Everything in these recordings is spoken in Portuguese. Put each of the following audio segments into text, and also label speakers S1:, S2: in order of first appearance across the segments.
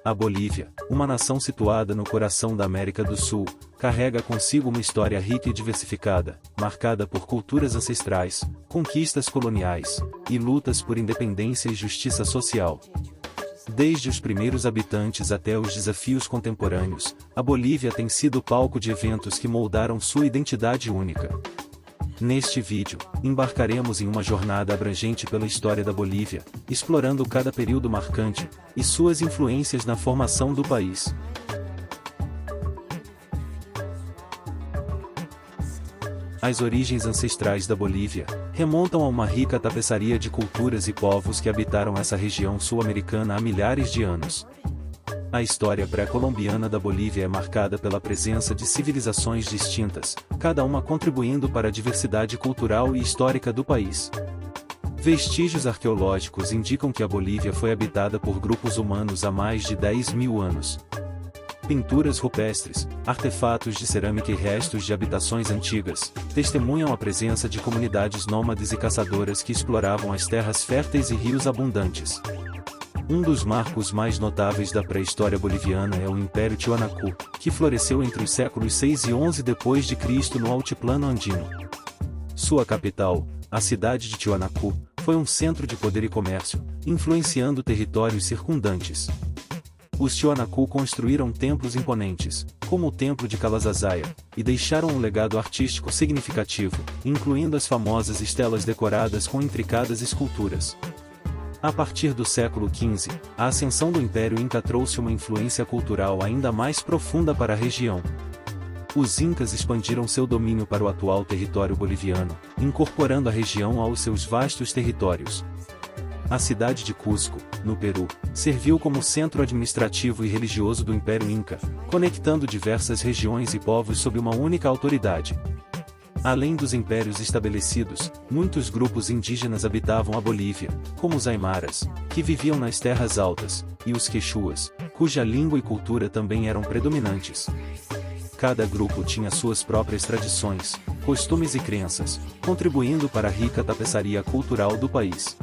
S1: A Bolívia, uma nação situada no coração da América do Sul, carrega consigo uma história rica e diversificada, marcada por culturas ancestrais, conquistas coloniais e lutas por independência e justiça social. Desde os primeiros habitantes até os desafios contemporâneos, a Bolívia tem sido palco de eventos que moldaram sua identidade única. Neste vídeo, embarcaremos em uma jornada abrangente pela história da Bolívia, explorando cada período marcante e suas influências na formação do país. As origens ancestrais da Bolívia remontam a uma rica tapeçaria de culturas e povos que habitaram essa região sul-americana há milhares de anos. A história pré-colombiana da Bolívia é marcada pela presença de civilizações distintas, cada uma contribuindo para a diversidade cultural e histórica do país. Vestígios arqueológicos indicam que a Bolívia foi habitada por grupos humanos há mais de 10.000 anos. Pinturas rupestres, artefatos de cerâmica e restos de habitações antigas testemunham a presença de comunidades nômades e caçadoras que exploravam as terras férteis e rios abundantes. Um dos marcos mais notáveis da pré-história boliviana é o Império Tiwanaku, que floresceu entre os séculos 6 e 11 d.C. no altiplano andino. Sua capital, a cidade de Tiwanaku, foi um centro de poder e comércio, influenciando territórios circundantes. Os Tiwanaku construíram templos imponentes, como o Templo de Calazazaya, e deixaram um legado artístico significativo, incluindo as famosas estelas decoradas com intricadas esculturas. A partir do século XV, a ascensão do Império Inca trouxe uma influência cultural ainda mais profunda para a região. Os Incas expandiram seu domínio para o atual território boliviano, incorporando a região aos seus vastos territórios. A cidade de Cusco, no Peru, serviu como centro administrativo e religioso do Império Inca, conectando diversas regiões e povos sob uma única autoridade. Além dos impérios estabelecidos, muitos grupos indígenas habitavam a Bolívia, como os Aimaras, que viviam nas terras altas, e os Quechuas, cuja língua e cultura também eram predominantes. Cada grupo tinha suas próprias tradições, costumes e crenças, contribuindo para a rica tapeçaria cultural do país.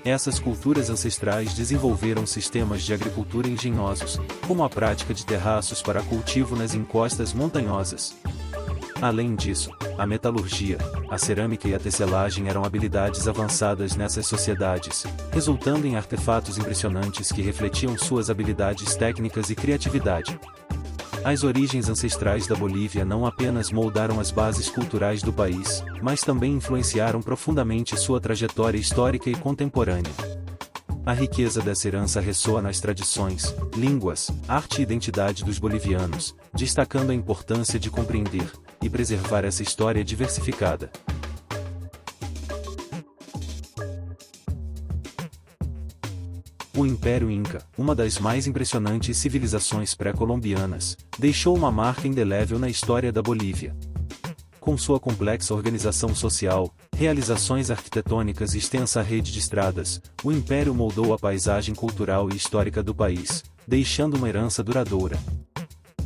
S1: Essas culturas ancestrais desenvolveram sistemas de agricultura engenhosos, como a prática de terraços para cultivo nas encostas montanhosas. Além disso, a metalurgia, a cerâmica e a tecelagem eram habilidades avançadas nessas sociedades, resultando em artefatos impressionantes que refletiam suas habilidades técnicas e criatividade. As origens ancestrais da Bolívia não apenas moldaram as bases culturais do país, mas também influenciaram profundamente sua trajetória histórica e contemporânea. A riqueza dessa herança ressoa nas tradições, línguas, arte e identidade dos bolivianos, destacando a importância de compreender e preservar essa história diversificada. O Império Inca, uma das mais impressionantes civilizações pré-colombianas, deixou uma marca indelével na história da Bolívia. Com sua complexa organização social, realizações arquitetônicas e extensa rede de estradas, o Império moldou a paisagem cultural e histórica do país, deixando uma herança duradoura.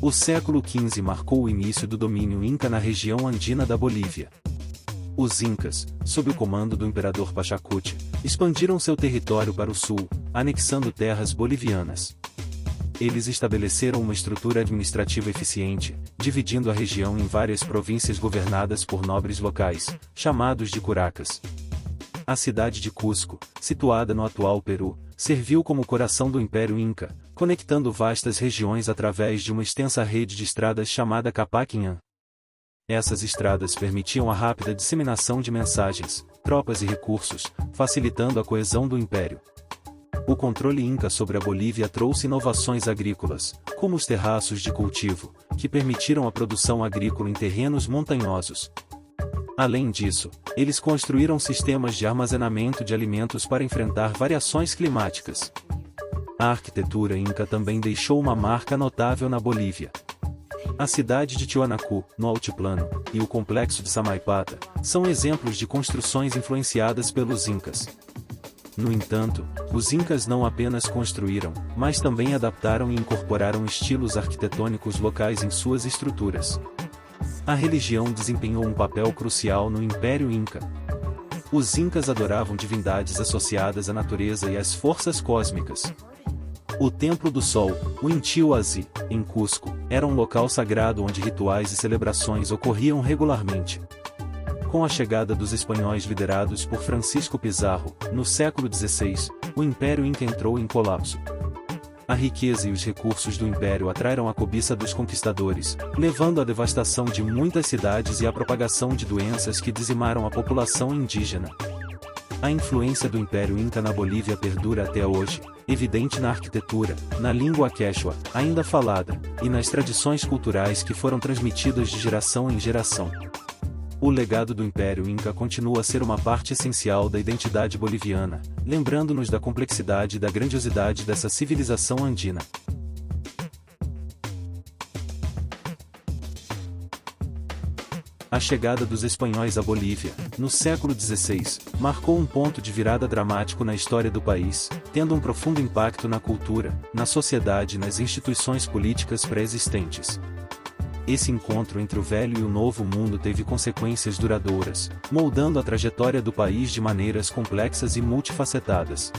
S1: O século XV marcou o início do domínio Inca na região andina da Bolívia. Os Incas, sob o comando do imperador Pachacuti, expandiram seu território para o sul, anexando terras bolivianas. Eles estabeleceram uma estrutura administrativa eficiente, dividindo a região em várias províncias governadas por nobres locais, chamados de curacas. A cidade de Cusco, situada no atual Peru, serviu como coração do Império Inca, conectando vastas regiões através de uma extensa rede de estradas chamada Capaquinhã. Essas estradas permitiam a rápida disseminação de mensagens, tropas e recursos, facilitando a coesão do império. O controle Inca sobre a Bolívia trouxe inovações agrícolas, como os terraços de cultivo, que permitiram a produção agrícola em terrenos montanhosos. Além disso, eles construíram sistemas de armazenamento de alimentos para enfrentar variações climáticas. A arquitetura Inca também deixou uma marca notável na Bolívia. A cidade de Tiwanaku, no altiplano, e o complexo de Samaipata, são exemplos de construções influenciadas pelos Incas. No entanto, os Incas não apenas construíram, mas também adaptaram e incorporaram estilos arquitetônicos locais em suas estruturas. A religião desempenhou um papel crucial no Império Inca. Os Incas adoravam divindades associadas à natureza e às forças cósmicas. O Templo do Sol, o Inti-Huasi, em Cusco, era um local sagrado onde rituais e celebrações ocorriam regularmente. Com a chegada dos espanhóis liderados por Francisco Pizarro, no século XVI, o Império Inca entrou em colapso. A riqueza e os recursos do Império atraíram a cobiça dos conquistadores, levando à devastação de muitas cidades e à propagação de doenças que dizimaram a população indígena. A influência do Império Inca na Bolívia perdura até hoje, evidente na arquitetura, na língua quechua, ainda falada, e nas tradições culturais que foram transmitidas de geração em geração. O legado do Império Inca continua a ser uma parte essencial da identidade boliviana, lembrando-nos da complexidade e da grandiosidade dessa civilização andina. A chegada dos espanhóis à Bolívia, no século XVI, marcou um ponto de virada dramático na história do país, tendo um profundo impacto na cultura, na sociedade e nas instituições políticas pré-existentes. Esse encontro entre o velho e o novo mundo teve consequências duradouras, moldando a trajetória do país de maneiras complexas e multifacetadas.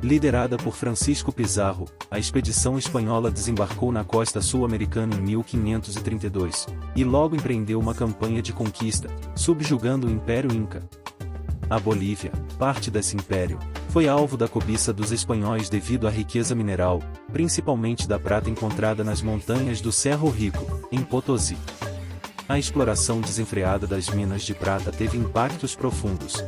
S1: Liderada por Francisco Pizarro, a expedição espanhola desembarcou na costa sul-americana em 1532, e logo empreendeu uma campanha de conquista, subjugando o Império Inca. A Bolívia, parte desse império, foi alvo da cobiça dos espanhóis devido à riqueza mineral, principalmente da prata encontrada nas montanhas do Cerro Rico, em Potosí. A exploração desenfreada das minas de prata teve impactos profundos.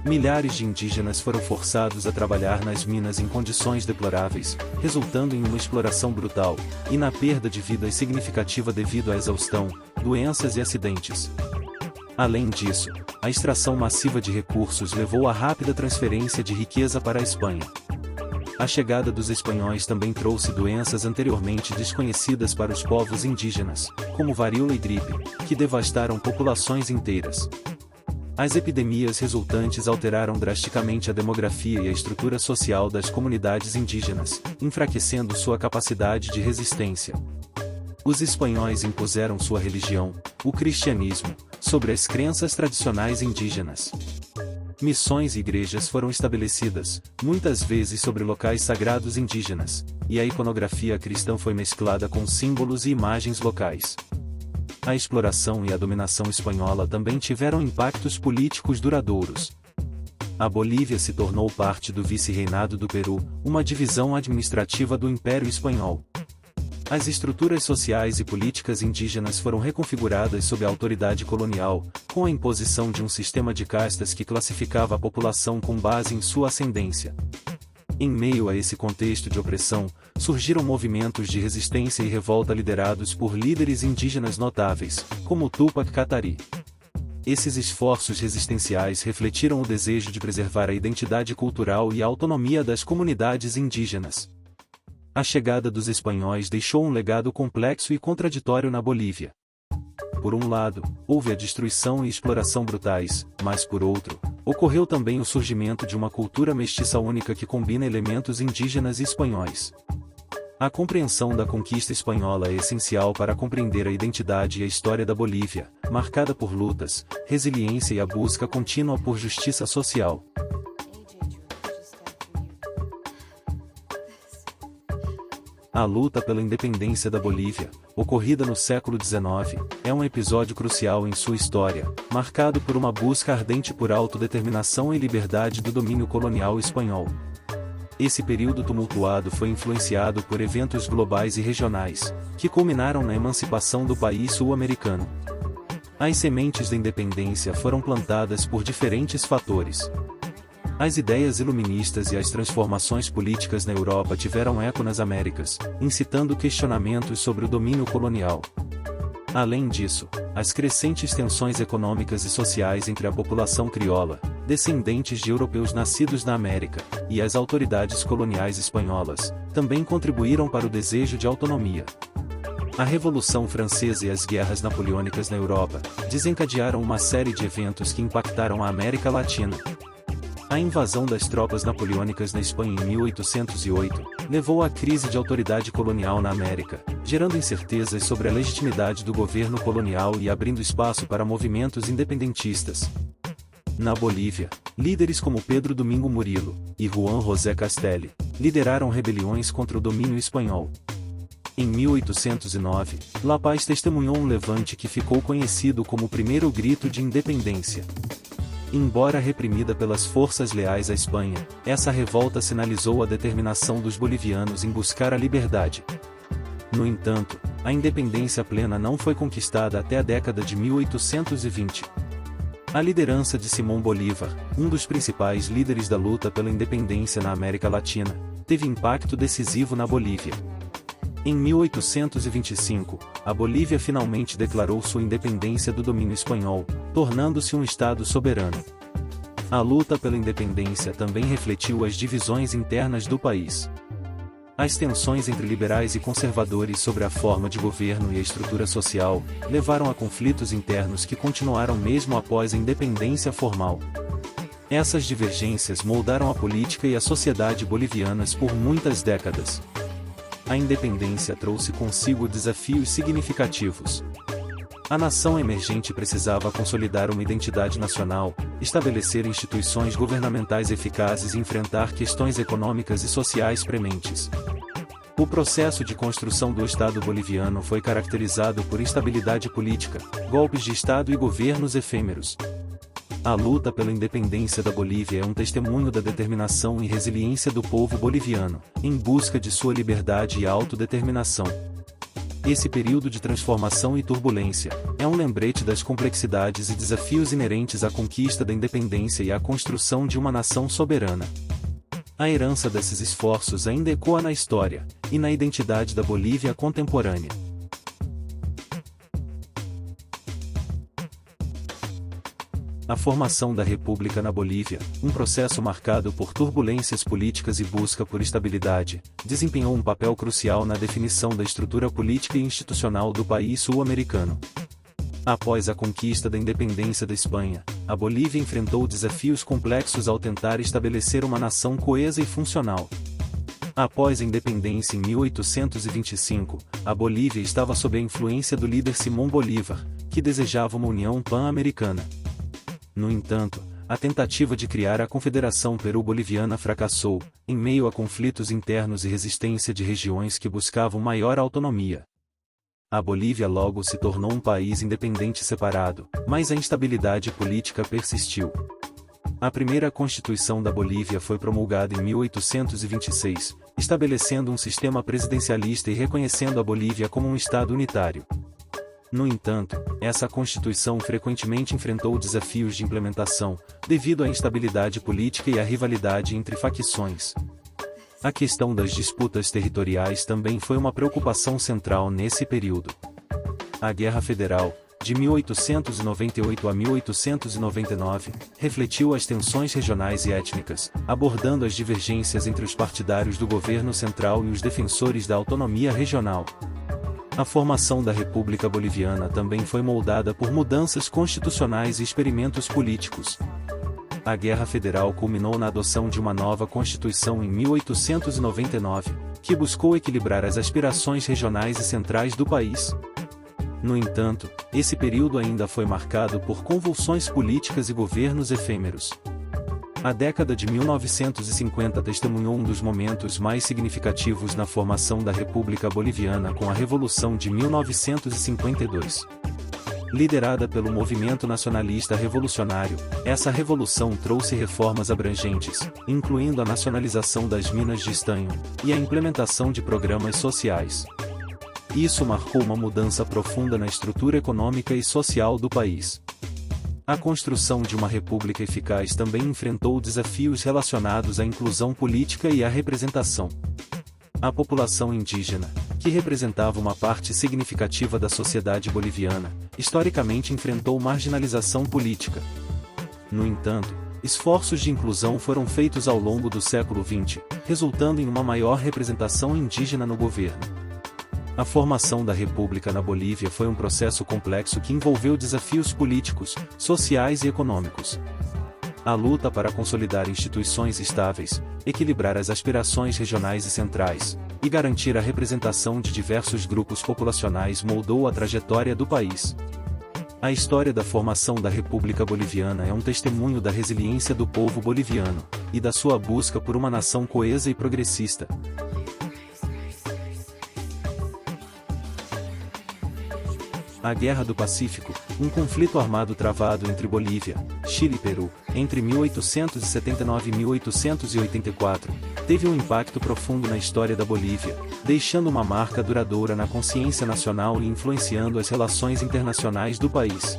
S1: Milhares de indígenas foram forçados a trabalhar nas minas em condições deploráveis, resultando em uma exploração brutal, e na perda de vidas significativa devido à exaustão, doenças e acidentes. Além disso, a extração massiva de recursos levou à rápida transferência de riqueza para a Espanha. A chegada dos espanhóis também trouxe doenças anteriormente desconhecidas para os povos indígenas, como varíola e gripe, que devastaram populações inteiras. As epidemias resultantes alteraram drasticamente a demografia e a estrutura social das comunidades indígenas, enfraquecendo sua capacidade de resistência. Os espanhóis impuseram sua religião, o cristianismo, sobre as crenças tradicionais indígenas. Missões e igrejas foram estabelecidas, muitas vezes sobre locais sagrados indígenas, e a iconografia cristã foi mesclada com símbolos e imagens locais. A exploração e a dominação espanhola também tiveram impactos políticos duradouros. A Bolívia se tornou parte do vice-reinado do Peru, uma divisão administrativa do Império Espanhol. As estruturas sociais e políticas indígenas foram reconfiguradas sob a autoridade colonial, com a imposição de um sistema de castas que classificava a população com base em sua ascendência. Em meio a esse contexto de opressão, surgiram movimentos de resistência e revolta liderados por líderes indígenas notáveis, como Túpac Katari. Esses esforços resistenciais refletiram o desejo de preservar a identidade cultural e a autonomia das comunidades indígenas. A chegada dos espanhóis deixou um legado complexo e contraditório na Bolívia. Por um lado, houve a destruição e exploração brutais, mas por outro, ocorreu também o surgimento de uma cultura mestiça única que combina elementos indígenas e espanhóis. A compreensão da conquista espanhola é essencial para compreender a identidade e a história da Bolívia, marcada por lutas, resiliência e a busca contínua por justiça social. A luta pela independência da Bolívia, ocorrida no século XIX, é um episódio crucial em sua história, marcado por uma busca ardente por autodeterminação e liberdade do domínio colonial espanhol. Esse período tumultuado foi influenciado por eventos globais e regionais, que culminaram na emancipação do país sul-americano. As sementes da independência foram plantadas por diferentes fatores. As ideias iluministas e as transformações políticas na Europa tiveram eco nas Américas, incitando questionamentos sobre o domínio colonial. Além disso, as crescentes tensões econômicas e sociais entre a população crioula, descendentes de europeus nascidos na América, e as autoridades coloniais espanholas, também contribuíram para o desejo de autonomia. A Revolução Francesa e as guerras napoleônicas na Europa desencadearam uma série de eventos que impactaram a América Latina. A invasão das tropas napoleônicas na Espanha em 1808 levou à crise de autoridade colonial na América, gerando incertezas sobre a legitimidade do governo colonial e abrindo espaço para movimentos independentistas. Na Bolívia, líderes como Pedro Domingo Murilo e Juan José Castelli lideraram rebeliões contra o domínio espanhol. Em 1809, La Paz testemunhou um levante que ficou conhecido como o primeiro grito de independência. Embora reprimida pelas forças leais à Espanha, essa revolta sinalizou a determinação dos bolivianos em buscar a liberdade. No entanto, a independência plena não foi conquistada até a década de 1820. A liderança de Simón Bolívar, um dos principais líderes da luta pela independência na América Latina, teve impacto decisivo na Bolívia. Em 1825, a Bolívia finalmente declarou sua independência do domínio espanhol, tornando-se um estado soberano. A luta pela independência também refletiu as divisões internas do país. As tensões entre liberais e conservadores sobre a forma de governo e a estrutura social levaram a conflitos internos que continuaram mesmo após a independência formal. Essas divergências moldaram a política e a sociedade bolivianas por muitas décadas. A independência trouxe consigo desafios significativos. A nação emergente precisava consolidar uma identidade nacional, estabelecer instituições governamentais eficazes e enfrentar questões econômicas e sociais prementes. O processo de construção do Estado boliviano foi caracterizado por instabilidade política, golpes de Estado e governos efêmeros. A luta pela independência da Bolívia é um testemunho da determinação e resiliência do povo boliviano, em busca de sua liberdade e autodeterminação. Esse período de transformação e turbulência é um lembrete das complexidades e desafios inerentes à conquista da independência e à construção de uma nação soberana. A herança desses esforços ainda ecoa na história e na identidade da Bolívia contemporânea. A formação da República na Bolívia, um processo marcado por turbulências políticas e busca por estabilidade, desempenhou um papel crucial na definição da estrutura política e institucional do país sul-americano. Após a conquista da independência da Espanha, a Bolívia enfrentou desafios complexos ao tentar estabelecer uma nação coesa e funcional. Após a independência em 1825, a Bolívia estava sob a influência do líder Simón Bolívar, que desejava uma união pan-americana. No entanto, a tentativa de criar a Confederação Peru-Boliviana fracassou, em meio a conflitos internos e resistência de regiões que buscavam maior autonomia. A Bolívia logo se tornou um país independente separado, mas a instabilidade política persistiu. A primeira Constituição da Bolívia foi promulgada em 1826, estabelecendo um sistema presidencialista e reconhecendo a Bolívia como um Estado unitário. No entanto, essa Constituição frequentemente enfrentou desafios de implementação, devido à instabilidade política e à rivalidade entre facções. A questão das disputas territoriais também foi uma preocupação central nesse período. A Guerra Federal, de 1898 a 1899, refletiu as tensões regionais e étnicas, abordando as divergências entre os partidários do governo central e os defensores da autonomia regional. A formação da República Boliviana também foi moldada por mudanças constitucionais e experimentos políticos. A Guerra Federal culminou na adoção de uma nova Constituição em 1899, que buscou equilibrar as aspirações regionais e centrais do país. No entanto, esse período ainda foi marcado por convulsões políticas e governos efêmeros. A década de 1950 testemunhou um dos momentos mais significativos na formação da República Boliviana com a Revolução de 1952. Liderada pelo movimento nacionalista revolucionário, essa revolução trouxe reformas abrangentes, incluindo a nacionalização das minas de estanho e a implementação de programas sociais. Isso marcou uma mudança profunda na estrutura econômica e social do país. A construção de uma república eficaz também enfrentou desafios relacionados à inclusão política e à representação. A população indígena, que representava uma parte significativa da sociedade boliviana, historicamente enfrentou marginalização política. No entanto, esforços de inclusão foram feitos ao longo do século XX, resultando em uma maior representação indígena no governo. A formação da República na Bolívia foi um processo complexo que envolveu desafios políticos, sociais e econômicos. A luta para consolidar instituições estáveis, equilibrar as aspirações regionais e centrais, e garantir a representação de diversos grupos populacionais moldou a trajetória do país. A história da formação da República Boliviana é um testemunho da resiliência do povo boliviano, e da sua busca por uma nação coesa e progressista. A Guerra do Pacífico, um conflito armado travado entre Bolívia, Chile e Peru, entre 1879 e 1884, teve um impacto profundo na história da Bolívia, deixando uma marca duradoura na consciência nacional e influenciando as relações internacionais do país.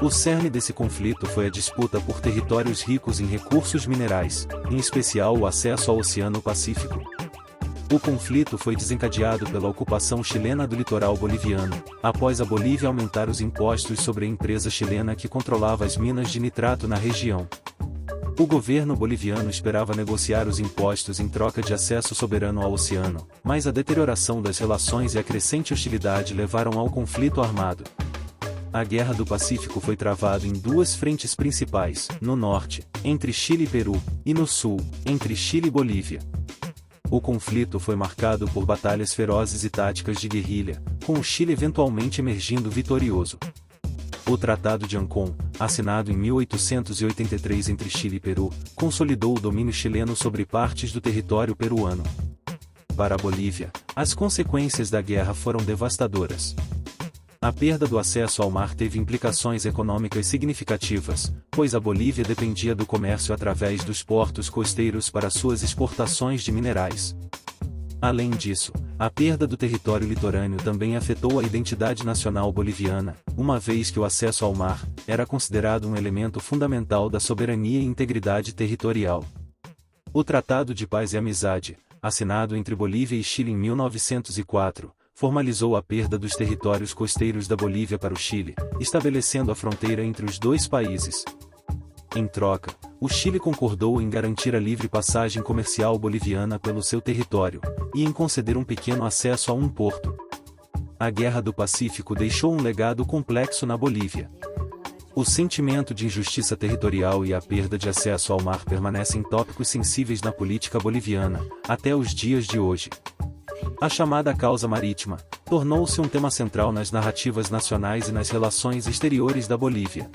S1: O cerne desse conflito foi a disputa por territórios ricos em recursos minerais, em especial o acesso ao Oceano Pacífico. O conflito foi desencadeado pela ocupação chilena do litoral boliviano, após a Bolívia aumentar os impostos sobre a empresa chilena que controlava as minas de nitrato na região. O governo boliviano esperava negociar os impostos em troca de acesso soberano ao oceano, mas a deterioração das relações e a crescente hostilidade levaram ao conflito armado. A Guerra do Pacífico foi travada em duas frentes principais, no norte, entre Chile e Peru, e no sul, entre Chile e Bolívia. O conflito foi marcado por batalhas ferozes e táticas de guerrilha, com o Chile eventualmente emergindo vitorioso. O Tratado de Ancón, assinado em 1883 entre Chile e Peru, consolidou o domínio chileno sobre partes do território peruano. Para a Bolívia, as consequências da guerra foram devastadoras. A perda do acesso ao mar teve implicações econômicas significativas, pois a Bolívia dependia do comércio através dos portos costeiros para suas exportações de minerais. Além disso, a perda do território litorâneo também afetou a identidade nacional boliviana, uma vez que o acesso ao mar era considerado um elemento fundamental da soberania e integridade territorial. O Tratado de Paz e Amizade, assinado entre Bolívia e Chile em 1904, formalizou a perda dos territórios costeiros da Bolívia para o Chile, estabelecendo a fronteira entre os dois países. Em troca, o Chile concordou em garantir a livre passagem comercial boliviana pelo seu território, e em conceder um pequeno acesso a um porto. A Guerra do Pacífico deixou um legado complexo na Bolívia. O sentimento de injustiça territorial e a perda de acesso ao mar permanecem tópicos sensíveis na política boliviana, até os dias de hoje. A chamada causa marítima tornou-se um tema central nas narrativas nacionais e nas relações exteriores da Bolívia.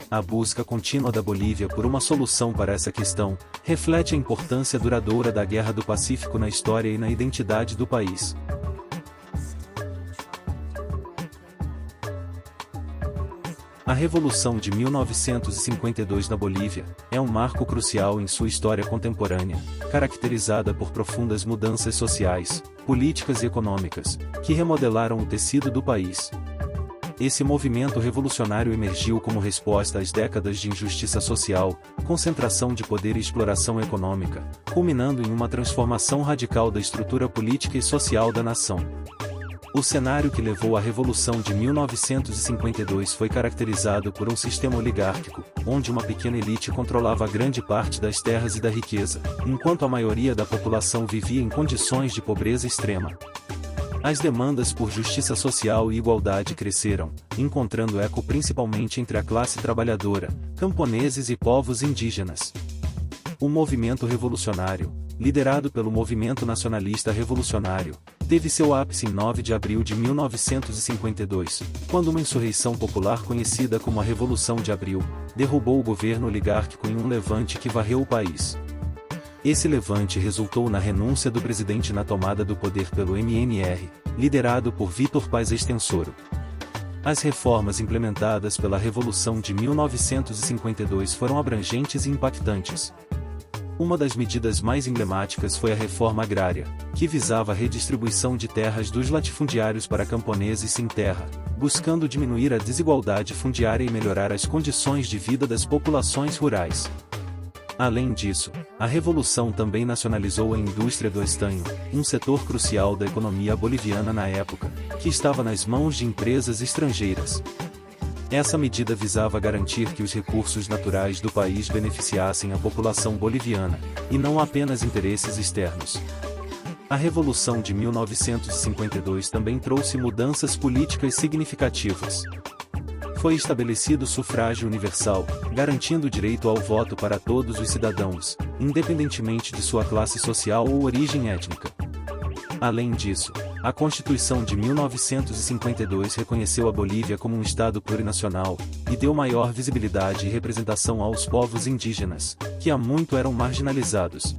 S1: A busca contínua da Bolívia por uma solução para essa questão reflete a importância duradoura da Guerra do Pacífico na história e na identidade do país. A Revolução de 1952 na Bolívia é um marco crucial em sua história contemporânea, caracterizada por profundas mudanças sociais, políticas e econômicas, que remodelaram o tecido do país. Esse movimento revolucionário emergiu como resposta às décadas de injustiça social, concentração de poder e exploração econômica, culminando em uma transformação radical da estrutura política e social da nação. O cenário que levou à Revolução de 1952 foi caracterizado por um sistema oligárquico, onde uma pequena elite controlava grande parte das terras e da riqueza, enquanto a maioria da população vivia em condições de pobreza extrema. As demandas por justiça social e igualdade cresceram, encontrando eco principalmente entre a classe trabalhadora, camponeses e povos indígenas. O movimento revolucionário, liderado pelo Movimento Nacionalista Revolucionário, teve seu ápice em 9 de abril de 1952, quando uma insurreição popular conhecida como a Revolução de Abril, derrubou o governo oligárquico em um levante que varreu o país. Esse levante resultou na renúncia do presidente na tomada do poder pelo MNR, liderado por Vítor Paz Extensoro. As reformas implementadas pela Revolução de 1952 foram abrangentes e impactantes. Uma das medidas mais emblemáticas foi a reforma agrária, que visava a redistribuição de terras dos latifundiários para camponeses sem terra, buscando diminuir a desigualdade fundiária e melhorar as condições de vida das populações rurais. Além disso, a Revolução também nacionalizou a indústria do estanho, um setor crucial da economia boliviana na época, que estava nas mãos de empresas estrangeiras. Essa medida visava garantir que os recursos naturais do país beneficiassem a população boliviana, e não apenas interesses externos. A Revolução de 1952 também trouxe mudanças políticas significativas. Foi estabelecido o sufrágio universal, garantindo o direito ao voto para todos os cidadãos, independentemente de sua classe social ou origem étnica. Além disso, a Constituição de 1952 reconheceu a Bolívia como um Estado plurinacional, e deu maior visibilidade e representação aos povos indígenas, que há muito eram marginalizados.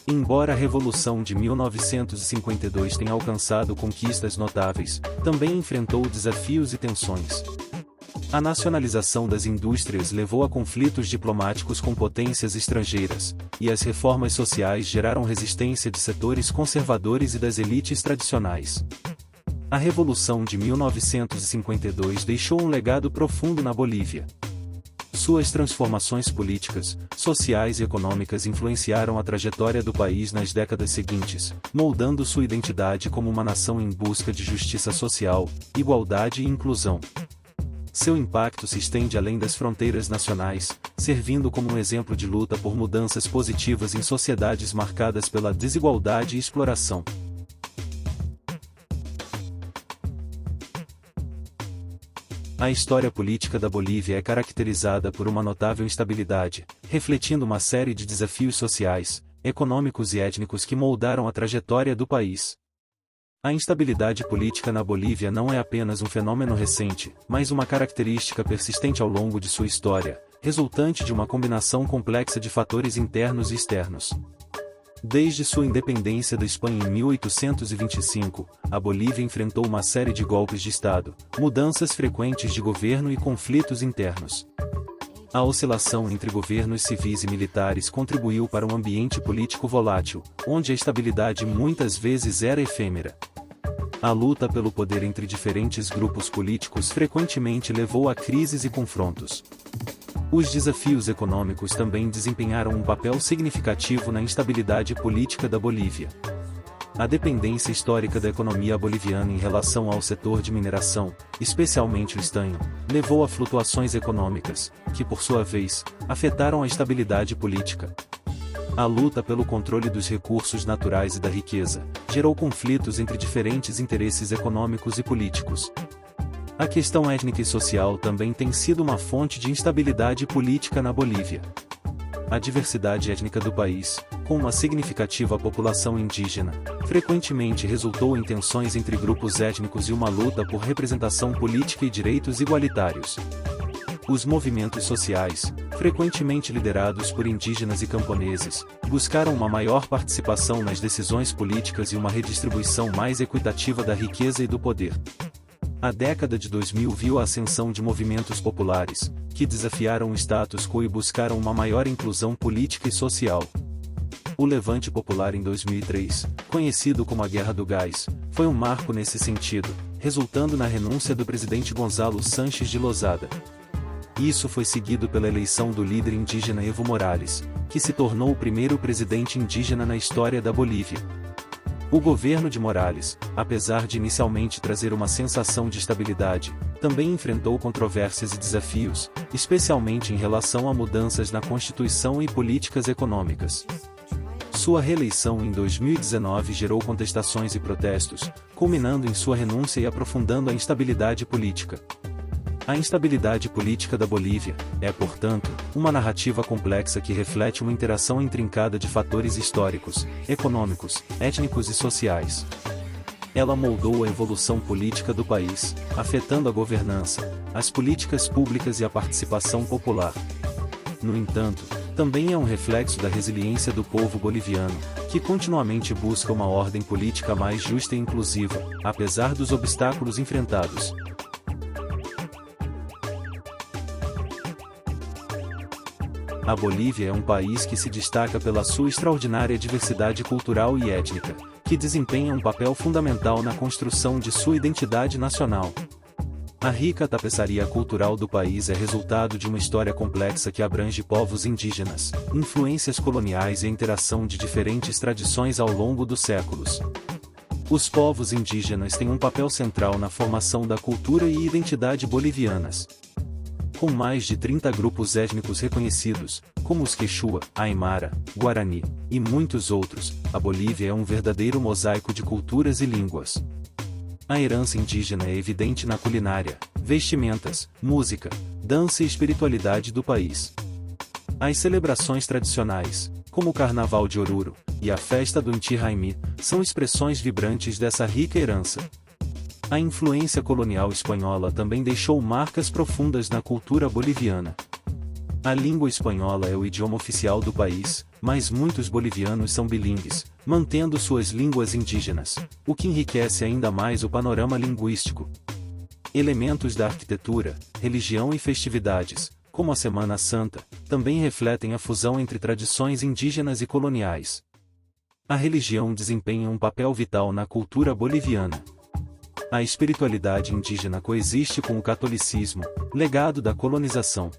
S1: Embora a Revolução de 1952 tenha alcançado conquistas notáveis, também enfrentou desafios e tensões. A nacionalização das indústrias levou a conflitos diplomáticos com potências estrangeiras, e as reformas sociais geraram resistência de setores conservadores e das elites tradicionais. A Revolução de 1952 deixou um legado profundo na Bolívia. Suas transformações políticas, sociais e econômicas influenciaram a trajetória do país nas décadas seguintes, moldando sua identidade como uma nação em busca de justiça social, igualdade e inclusão. Seu impacto se estende além das fronteiras nacionais, servindo como um exemplo de luta por mudanças positivas em sociedades marcadas pela desigualdade e exploração. A história política da Bolívia é caracterizada por uma notável instabilidade, refletindo uma série de desafios sociais, econômicos e étnicos que moldaram a trajetória do país. A instabilidade política na Bolívia não é apenas um fenômeno recente, mas uma característica persistente ao longo de sua história, resultante de uma combinação complexa de fatores internos e externos. Desde sua independência da Espanha em 1825, a Bolívia enfrentou uma série de golpes de Estado, mudanças frequentes de governo e conflitos internos. A oscilação entre governos civis e militares contribuiu para um ambiente político volátil, onde a estabilidade muitas vezes era efêmera. A luta pelo poder entre diferentes grupos políticos frequentemente levou a crises e confrontos. Os desafios econômicos também desempenharam um papel significativo na instabilidade política da Bolívia. A dependência histórica da economia boliviana em relação ao setor de mineração, especialmente o estanho, levou a flutuações econômicas, que por sua vez, afetaram a estabilidade política. A luta pelo controle dos recursos naturais e da riqueza gerou conflitos entre diferentes interesses econômicos e políticos. A questão étnica e social também tem sido uma fonte de instabilidade política na Bolívia. A diversidade étnica do país, com uma significativa população indígena, frequentemente resultou em tensões entre grupos étnicos e uma luta por representação política e direitos igualitários. Os movimentos sociais, frequentemente liderados por indígenas e camponeses, buscaram uma maior participação nas decisões políticas e uma redistribuição mais equitativa da riqueza e do poder. A década de 2000 viu a ascensão de movimentos populares, que desafiaram o status quo e buscaram uma maior inclusão política e social. O Levante Popular em 2003, conhecido como a Guerra do Gás, foi um marco nesse sentido, resultando na renúncia do presidente Gonzalo Sanches de Lozada. Isso foi seguido pela eleição do líder indígena Evo Morales, que se tornou o primeiro presidente indígena na história da Bolívia. O governo de Morales, apesar de inicialmente trazer uma sensação de estabilidade, também enfrentou controvérsias e desafios, especialmente em relação a mudanças na Constituição e políticas econômicas. Sua reeleição em 2019 gerou contestações e protestos, culminando em sua renúncia e aprofundando a instabilidade política. A instabilidade política da Bolívia é, portanto, uma narrativa complexa que reflete uma interação intrincada de fatores históricos, econômicos, étnicos e sociais. Ela moldou a evolução política do país, afetando a governança, as políticas públicas e a participação popular. No entanto, também é um reflexo da resiliência do povo boliviano, que continuamente busca uma ordem política mais justa e inclusiva, apesar dos obstáculos enfrentados. A Bolívia é um país que se destaca pela sua extraordinária diversidade cultural e étnica, que desempenha um papel fundamental na construção de sua identidade nacional. A rica tapeçaria cultural do país é resultado de uma história complexa que abrange povos indígenas, influências coloniais e a interação de diferentes tradições ao longo dos séculos. Os povos indígenas têm um papel central na formação da cultura e identidade bolivianas. Com mais de 30 grupos étnicos reconhecidos, como os Quechua, Aimara, Guarani, e muitos outros, a Bolívia é um verdadeiro mosaico de culturas e línguas. A herança indígena é evidente na culinária, vestimentas, música, dança e espiritualidade do país. As celebrações tradicionais, como o Carnaval de Oruro, e a festa do Inti Raymi são expressões vibrantes dessa rica herança. A influência colonial espanhola também deixou marcas profundas na cultura boliviana. A língua espanhola é o idioma oficial do país, mas muitos bolivianos são bilíngues, mantendo suas línguas indígenas, o que enriquece ainda mais o panorama linguístico. Elementos da arquitetura, religião e festividades, como a Semana Santa, também refletem a fusão entre tradições indígenas e coloniais. A religião desempenha um papel vital na cultura boliviana. A espiritualidade indígena coexiste com o catolicismo, legado da colonização.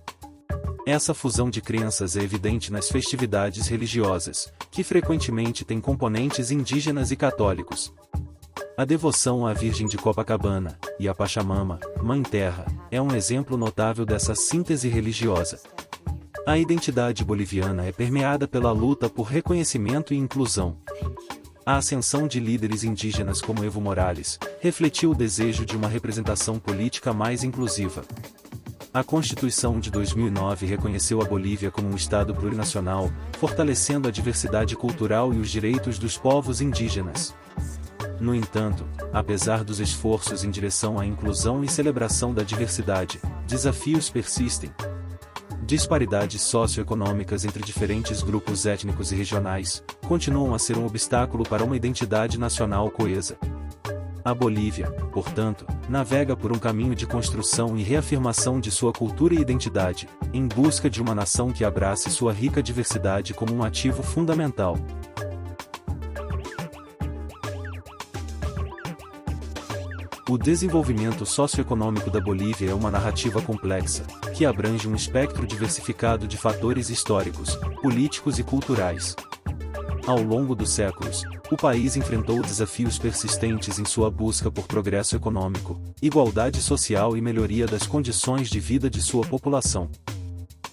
S1: Essa fusão de crenças é evidente nas festividades religiosas, que frequentemente têm componentes indígenas e católicos. A devoção à Virgem de Copacabana, e à Pachamama, Mãe Terra, é um exemplo notável dessa síntese religiosa. A identidade boliviana é permeada pela luta por reconhecimento e inclusão. A ascensão de líderes indígenas como Evo Morales refletiu o desejo de uma representação política mais inclusiva. A Constituição de 2009 reconheceu a Bolívia como um Estado plurinacional, fortalecendo a diversidade cultural e os direitos dos povos indígenas. No entanto, apesar dos esforços em direção à inclusão e celebração da diversidade, desafios persistem. Disparidades socioeconômicas entre diferentes grupos étnicos e regionais continuam a ser um obstáculo para uma identidade nacional coesa. A Bolívia, portanto, navega por um caminho de construção e reafirmação de sua cultura e identidade, em busca de uma nação que abrace sua rica diversidade como um ativo fundamental. O desenvolvimento socioeconômico da Bolívia é uma narrativa complexa, que abrange um espectro diversificado de fatores históricos, políticos e culturais. Ao longo dos séculos, o país enfrentou desafios persistentes em sua busca por progresso econômico, igualdade social e melhoria das condições de vida de sua população.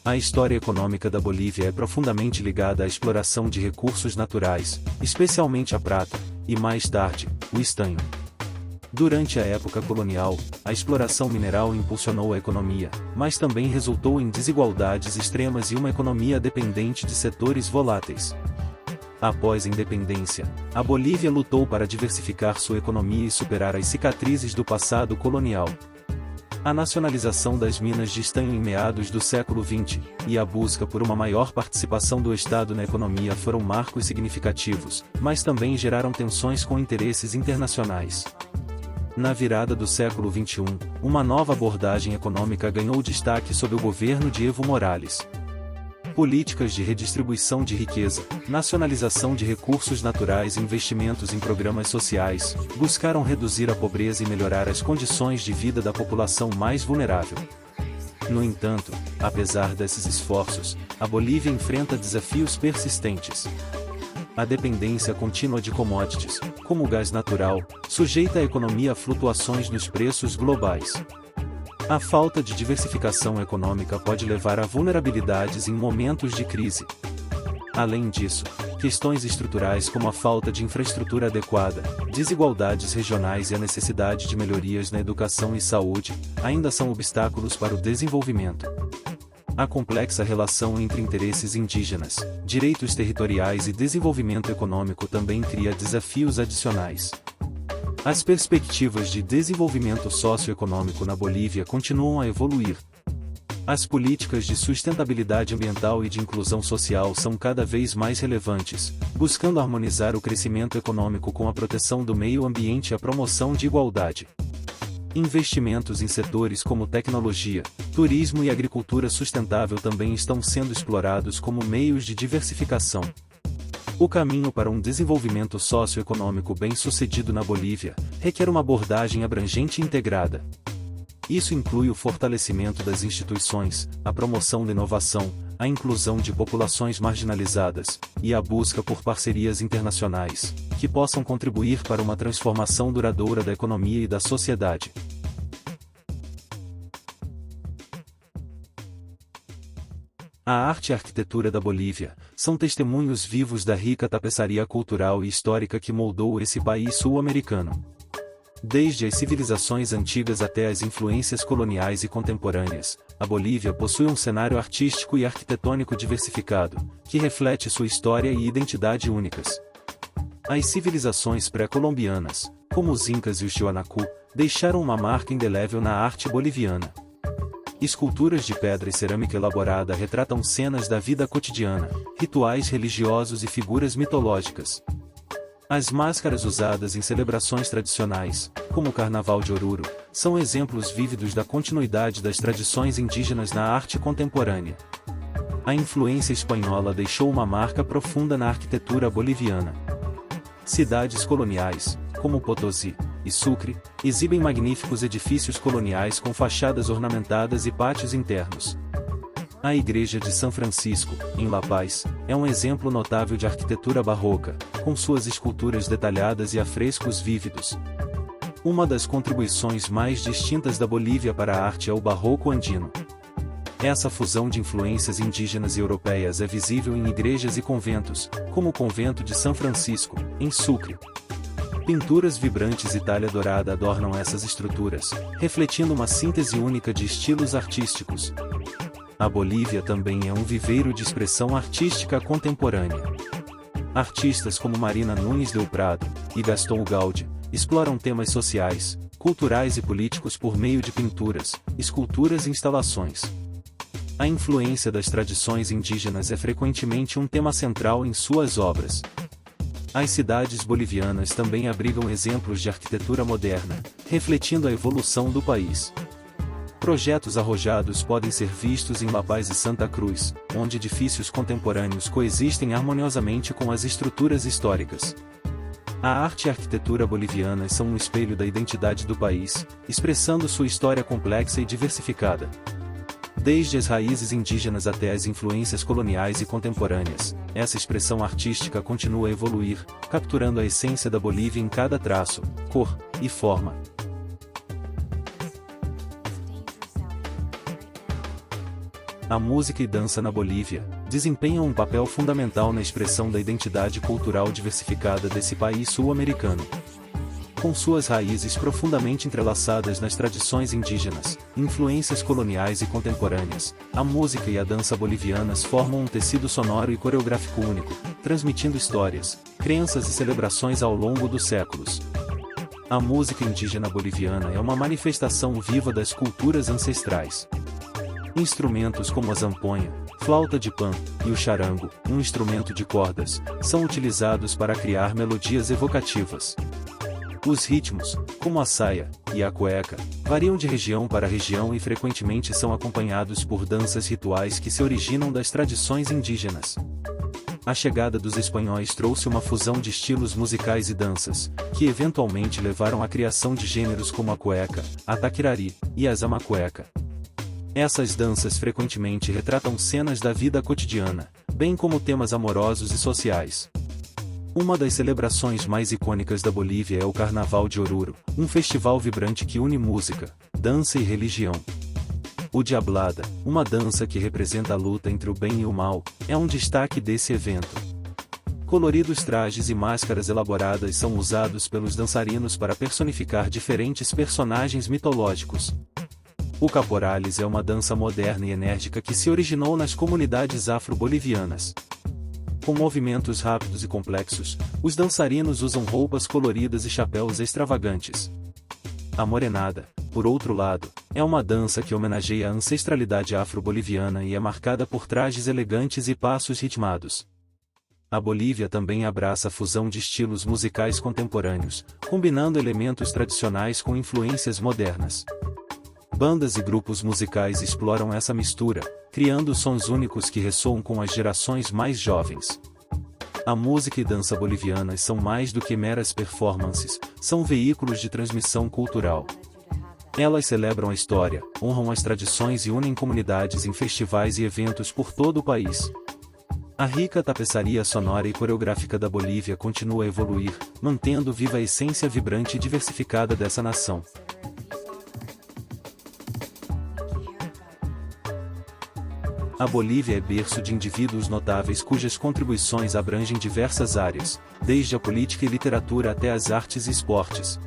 S1: A história econômica da Bolívia é profundamente ligada à exploração de recursos naturais, especialmente a prata, e mais tarde, o estanho. Durante a época colonial, a exploração mineral impulsionou a economia, mas também resultou em desigualdades extremas e uma economia dependente de setores voláteis. Após a independência, a Bolívia lutou para diversificar sua economia e superar as cicatrizes do passado colonial. A nacionalização das minas de estanho em meados do século XX, e a busca por uma maior participação do Estado na economia foram marcos significativos, mas também geraram tensões com interesses internacionais. Na virada do século XXI, uma nova abordagem econômica ganhou destaque sob o governo de Evo Morales. Políticas de redistribuição de riqueza, nacionalização de recursos naturais e investimentos em programas sociais buscaram reduzir a pobreza e melhorar as condições de vida da população mais vulnerável. No entanto, apesar desses esforços, a Bolívia enfrenta desafios persistentes. A dependência contínua de commodities, como o gás natural, sujeita a economia a flutuações nos preços globais. A falta de diversificação econômica pode levar a vulnerabilidades em momentos de crise. Além disso, questões estruturais como a falta de infraestrutura adequada, desigualdades regionais e a necessidade de melhorias na educação e saúde, ainda são obstáculos para o desenvolvimento. A complexa relação entre interesses indígenas, direitos territoriais e desenvolvimento econômico também cria desafios adicionais. As perspectivas de desenvolvimento socioeconômico na Bolívia continuam a evoluir. As políticas de sustentabilidade ambiental e de inclusão social são cada vez mais relevantes, buscando harmonizar o crescimento econômico com a proteção do meio ambiente e a promoção de igualdade. Investimentos em setores como tecnologia, turismo e agricultura sustentável também estão sendo explorados como meios de diversificação. O caminho para um desenvolvimento socioeconômico bem-sucedido na Bolívia requer uma abordagem abrangente e integrada. Isso inclui o fortalecimento das instituições, a promoção da inovação, a inclusão de populações marginalizadas, e a busca por parcerias internacionais, que possam contribuir para uma transformação duradoura da economia e da sociedade. A arte e a arquitetura da Bolívia são testemunhos vivos da rica tapeçaria cultural e histórica que moldou esse país sul-americano. Desde as civilizações antigas até as influências coloniais e contemporâneas, a Bolívia possui um cenário artístico e arquitetônico diversificado, que reflete sua história e identidade únicas. As civilizações pré-colombianas, como os Incas e os Tiwanaku, deixaram uma marca indelével na arte boliviana. Esculturas de pedra e cerâmica elaborada retratam cenas da vida cotidiana, rituais religiosos e figuras mitológicas. As máscaras usadas em celebrações tradicionais, como o Carnaval de Oruro, são exemplos vívidos da continuidade das tradições indígenas na arte contemporânea. A influência espanhola deixou uma marca profunda na arquitetura boliviana. Cidades coloniais, como Potosí e Sucre, exibem magníficos edifícios coloniais com fachadas ornamentadas e pátios internos. A Igreja de São Francisco, em La Paz, é um exemplo notável de arquitetura barroca, com suas esculturas detalhadas e afrescos vívidos. Uma das contribuições mais distintas da Bolívia para a arte é o barroco andino. Essa fusão de influências indígenas e europeias é visível em igrejas e conventos, como o Convento de São Francisco, em Sucre. Pinturas vibrantes e talha dourada adornam essas estruturas, refletindo uma síntese única de estilos artísticos. A Bolívia também é um viveiro de expressão artística contemporânea. Artistas como Marina Nunes del Prado e Gastão Ugalde exploram temas sociais, culturais e políticos por meio de pinturas, esculturas e instalações. A influência das tradições indígenas é frequentemente um tema central em suas obras. As cidades bolivianas também abrigam exemplos de arquitetura moderna, refletindo a evolução do país. Projetos arrojados podem ser vistos em La Paz e Santa Cruz, onde edifícios contemporâneos coexistem harmoniosamente com as estruturas históricas. A arte e a arquitetura bolivianas são um espelho da identidade do país, expressando sua história complexa e diversificada. Desde as raízes indígenas até as influências coloniais e contemporâneas, essa expressão artística continua a evoluir, capturando a essência da Bolívia em cada traço, cor e forma. A música e dança na Bolívia desempenham um papel fundamental na expressão da identidade cultural diversificada desse país sul-americano. Com suas raízes profundamente entrelaçadas nas tradições indígenas, influências coloniais e contemporâneas, a música e a dança bolivianas formam um tecido sonoro e coreográfico único, transmitindo histórias, crenças e celebrações ao longo dos séculos. A música indígena boliviana é uma manifestação viva das culturas ancestrais. Instrumentos como a zamponha, flauta de pan e o charango, um instrumento de cordas, são utilizados para criar melodias evocativas. Os ritmos, como a saia e a cueca, variam de região para região e frequentemente são acompanhados por danças rituais que se originam das tradições indígenas. A chegada dos espanhóis trouxe uma fusão de estilos musicais e danças, que eventualmente levaram à criação de gêneros como a cueca, a taquirari e a zamacueca. Essas danças frequentemente retratam cenas da vida cotidiana, bem como temas amorosos e sociais. Uma das celebrações mais icônicas da Bolívia é o Carnaval de Oruro, um festival vibrante que une música, dança e religião. O Diablada, uma dança que representa a luta entre o bem e o mal, é um destaque desse evento. Coloridos trajes e máscaras elaboradas são usados pelos dançarinos para personificar diferentes personagens mitológicos. O Caporales é uma dança moderna e enérgica que se originou nas comunidades afro-bolivianas. Com movimentos rápidos e complexos, os dançarinos usam roupas coloridas e chapéus extravagantes. A Morenada, por outro lado, é uma dança que homenageia a ancestralidade afro-boliviana e é marcada por trajes elegantes e passos ritmados. A Bolívia também abraça a fusão de estilos musicais contemporâneos, combinando elementos tradicionais com influências modernas. Bandas e grupos musicais exploram essa mistura, criando sons únicos que ressoam com as gerações mais jovens. A música e dança bolivianas são mais do que meras performances, são veículos de transmissão cultural. Elas celebram a história, honram as tradições e unem comunidades em festivais e eventos por todo o país. A rica tapeçaria sonora e coreográfica da Bolívia continua a evoluir, mantendo viva a essência vibrante e diversificada dessa nação. A Bolívia é berço de indivíduos notáveis cujas contribuições abrangem diversas áreas, desde a política e literatura até as artes e esportes.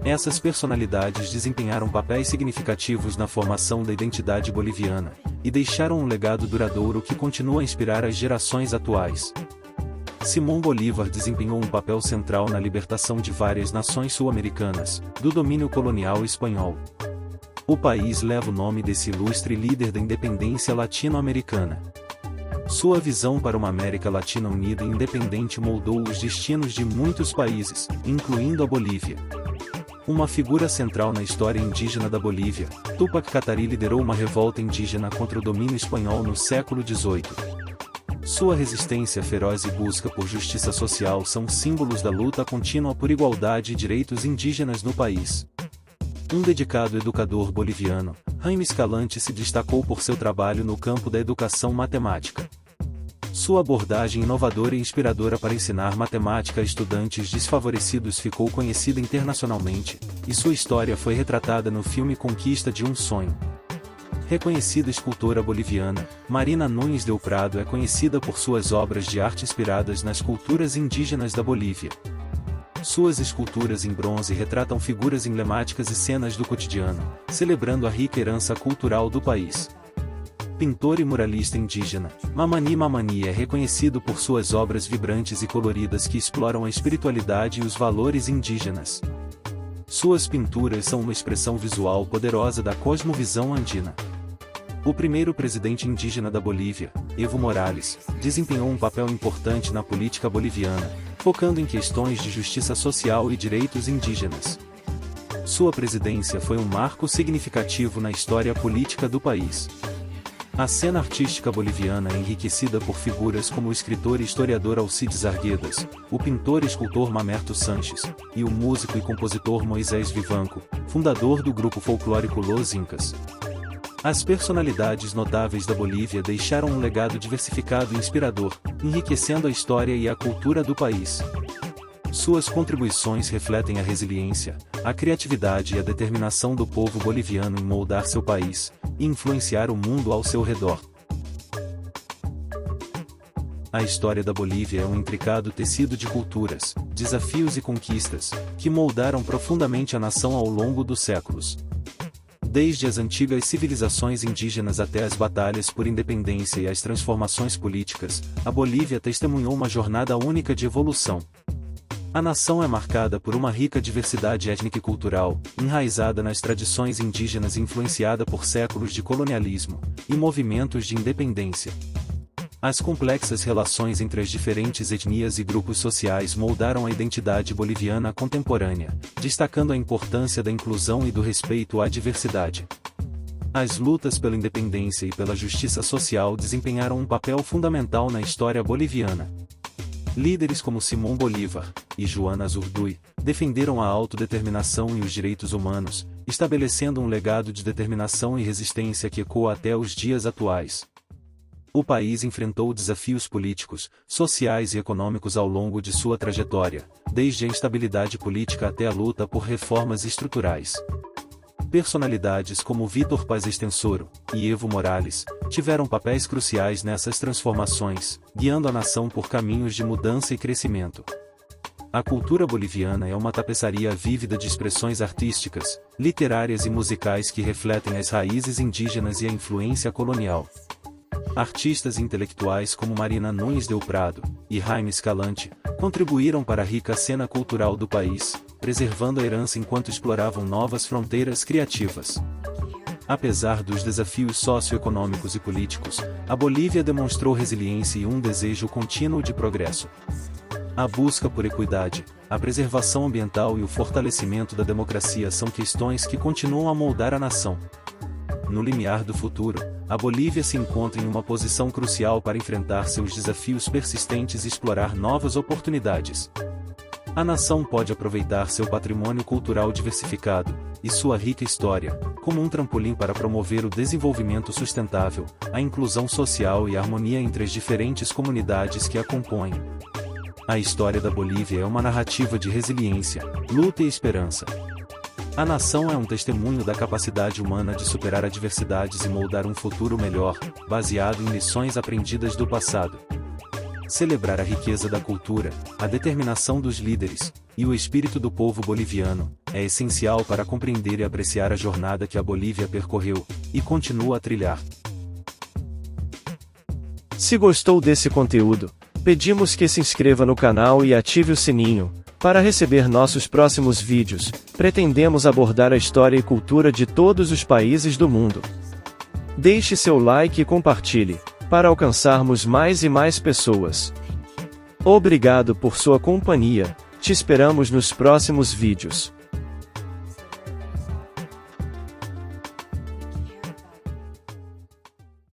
S1: Essas personalidades desempenharam papéis significativos na formação da identidade boliviana, e deixaram um legado duradouro que continua a inspirar as gerações atuais. Simón Bolívar desempenhou um papel central na libertação de várias nações sul-americanas, do domínio colonial espanhol. O país leva o nome desse ilustre líder da independência latino-americana. Sua visão para uma América Latina unida e independente moldou os destinos de muitos países, incluindo a Bolívia. Uma figura central na história indígena da Bolívia, Túpac Katari liderou uma revolta indígena contra o domínio espanhol no século XVIII. Sua resistência feroz e busca por justiça social são símbolos da luta contínua por igualdade e direitos indígenas no país. Um dedicado educador boliviano, Jaime Escalante se destacou por seu trabalho no campo da educação matemática. Sua abordagem inovadora e inspiradora para ensinar matemática a estudantes desfavorecidos ficou conhecida internacionalmente, e sua história foi retratada no filme Conquista de um Sonho. Reconhecida escultora boliviana, Marina Nunes del Prado é conhecida por suas obras de arte inspiradas nas culturas indígenas da Bolívia. Suas esculturas em bronze retratam figuras emblemáticas e cenas do cotidiano, celebrando a rica herança cultural do país. Pintor e muralista indígena, Mamani Mamani é reconhecido por suas obras vibrantes e coloridas que exploram a espiritualidade e os valores indígenas. Suas pinturas são uma expressão visual poderosa da cosmovisão andina. O primeiro presidente indígena da Bolívia, Evo Morales, desempenhou um papel importante na política boliviana, focando em questões de justiça social e direitos indígenas. Sua presidência foi um marco significativo na história política do país. A cena artística boliviana é enriquecida por figuras como o escritor e historiador Alcides Arguedas, o pintor e escultor Mamerto Sanches, e o músico e compositor Moisés Vivanco, fundador do grupo folclórico Los Incas. As personalidades notáveis da Bolívia deixaram um legado diversificado e inspirador, enriquecendo a história e a cultura do país. Suas contribuições refletem a resiliência, a criatividade e a determinação do povo boliviano em moldar seu país e influenciar o mundo ao seu redor. A história da Bolívia é um intricado tecido de culturas, desafios e conquistas, que moldaram profundamente a nação ao longo dos séculos. Desde as antigas civilizações indígenas até as batalhas por independência e as transformações políticas, a Bolívia testemunhou uma jornada única de evolução. A nação é marcada por uma rica diversidade étnica e cultural, enraizada nas tradições indígenas e influenciada por séculos de colonialismo e movimentos de independência. As complexas relações entre as diferentes etnias e grupos sociais moldaram a identidade boliviana contemporânea, destacando a importância da inclusão e do respeito à diversidade. As lutas pela independência e pela justiça social desempenharam um papel fundamental na história boliviana. Líderes como Simón Bolívar e Joana Azurduy defenderam a autodeterminação e os direitos humanos, estabelecendo um legado de determinação e resistência que ecoa até os dias atuais. O país enfrentou desafios políticos, sociais e econômicos ao longo de sua trajetória, desde a instabilidade política até a luta por reformas estruturais. Personalidades como Vítor Paz Extensoro e Evo Morales tiveram papéis cruciais nessas transformações, guiando a nação por caminhos de mudança e crescimento. A cultura boliviana é uma tapeçaria vívida de expressões artísticas, literárias e musicais que refletem as raízes indígenas e a influência colonial. Artistas e intelectuais como Marina Nunes del Prado e Jaime Escalante contribuíram para a rica cena cultural do país, preservando a herança enquanto exploravam novas fronteiras criativas. Apesar dos desafios socioeconômicos e políticos, a Bolívia demonstrou resiliência e um desejo contínuo de progresso. A busca por equidade, a preservação ambiental e o fortalecimento da democracia são questões que continuam a moldar a nação. No limiar do futuro, a Bolívia se encontra em uma posição crucial para enfrentar seus desafios persistentes e explorar novas oportunidades. A nação pode aproveitar seu patrimônio cultural diversificado e sua rica história como um trampolim para promover o desenvolvimento sustentável, a inclusão social e a harmonia entre as diferentes comunidades que a compõem. A história da Bolívia é uma narrativa de resiliência, luta e esperança. A nação é um testemunho da capacidade humana de superar adversidades e moldar um futuro melhor, baseado em lições aprendidas do passado. celebrar a riqueza da cultura, a determinação dos líderes, e o espírito do povo boliviano, é essencial para compreender e apreciar a jornada que a Bolívia percorreu, e continua a trilhar.
S2: Se gostou desse conteúdo, pedimos que se inscreva no canal e ative o sininho, para receber nossos próximos vídeos. Pretendemos abordar a história e cultura de todos os países do mundo. Deixe seu like e compartilhe, para alcançarmos mais e mais pessoas. Obrigado por sua companhia, te esperamos nos próximos vídeos.